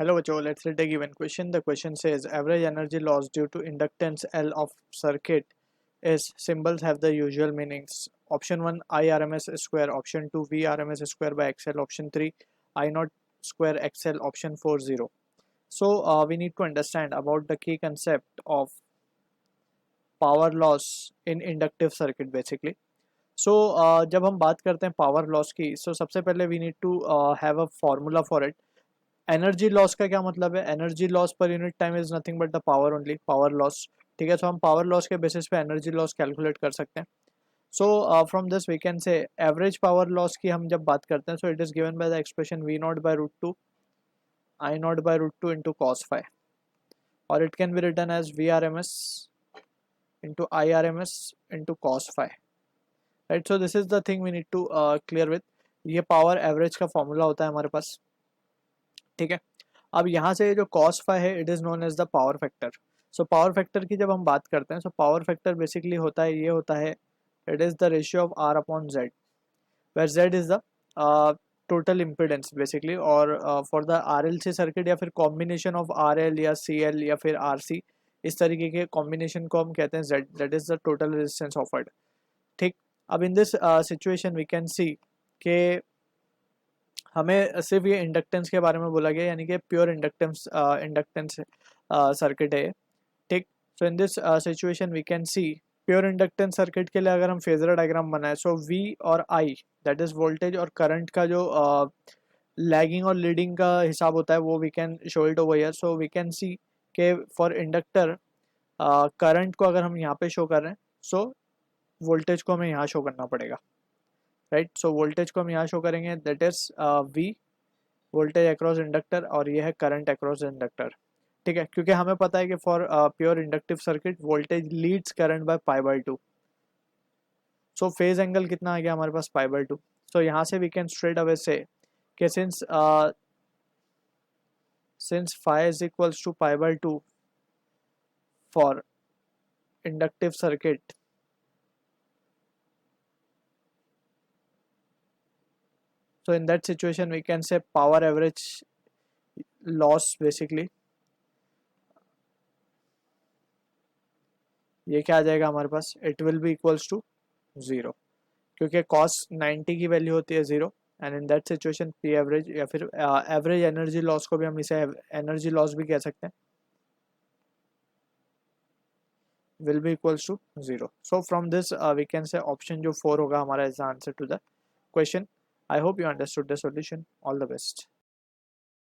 Hello, Joe. Let's read a given question. The question says average energy loss due to inductance L of circuit is symbols have the usual meanings. Option 1 I RMS square, option 2 V RMS square by XL, option 3 I naught square XL, option 4 0. So we need to understand about the key concept of power loss in inductive circuit basically. So जब हम बात करते हैं power loss की, so सबसे पहले we need to have a formula for it. Energy loss का क्या मतलब है? Energy loss per unit time is nothing but the power only, power loss. ठीक है, सो हम पावर लॉस के बेसिस पे एनर्जी लॉस कैलकुलेट कर सकते हैं. So from this we can say average power loss की हम जब बात करते हैं, so it is given by the expression we not by root two I not by root two into cos five, और it can be written as V R M S into I R M S into cos five. Right, so this is the thing we need to clear with. ये power average का formula होता है हमारे पास. ठीक है, अब यहाँ से जो cos फाई है it is known as the power factor. So power factor की जब हम बात करते हैं, सो पावर फैक्टर बेसिकली होता है, ये होता है it is the ratio of R upon Z, where Z is the total impedance basically, और for the R L C circuit या फिर कॉम्बिनेशन ऑफ आर एल या सी एल या फिर आर सी, इस तरीके के कॉम्बिनेशन को हम कहते हैं Z, that is the total resistance offered. ठीक, अब in this situation we can see के हमें सिर्फ ये इंडक्टेंस के बारे में बोला गया, यानी कि प्योर इंडक्टेंस इंडक्टेंस सर्किट है. ठीक, so in this situation we can see pure inductance circuit के लिए अगर हम फेजर डायग्राम बनाए, सो वी और आई दैट इज वोल्टेज और करंट का जो लैगिंग और लीडिंग का हिसाब होता है वो we can show it over here. So we can see के फॉर इंडक्टर करंट को अगर हम यहाँ पे शो कर रहे हैं, सो वोल्टेज को हमें यहाँ शो करना पड़ेगा. राइट, सो वोल्टेज को हम यहाँ शो करेंगे, that is V voltage across inductor, और ये है करंट अक्रॉस इंडक्टर. ठीक है, क्योंकि हमें पता है कि for pure inductive circuit voltage leads current by pi by two. So phase angle कितना आ गया हमारे पास? पाई बाय टू. सो यहाँ से वी कैन स्ट्रेट अवे से कि since phi is equals to pi by two for inductive circuit, so in that situation we can say power average loss basically ये क्या आ जाएगा हमारे पास? It will be equals to zero, क्योंकि cos 90 की वैल्यू होती है zero. And in that situation P average या फिर एवरेज एनर्जी लॉस को भी हम इसे एनर्जी लॉस भी कह सकते हैं, will be equals to zero. So from this we can say option जो 4 होगा हमारा is answer to the question. I hope you understood the solution. All the best.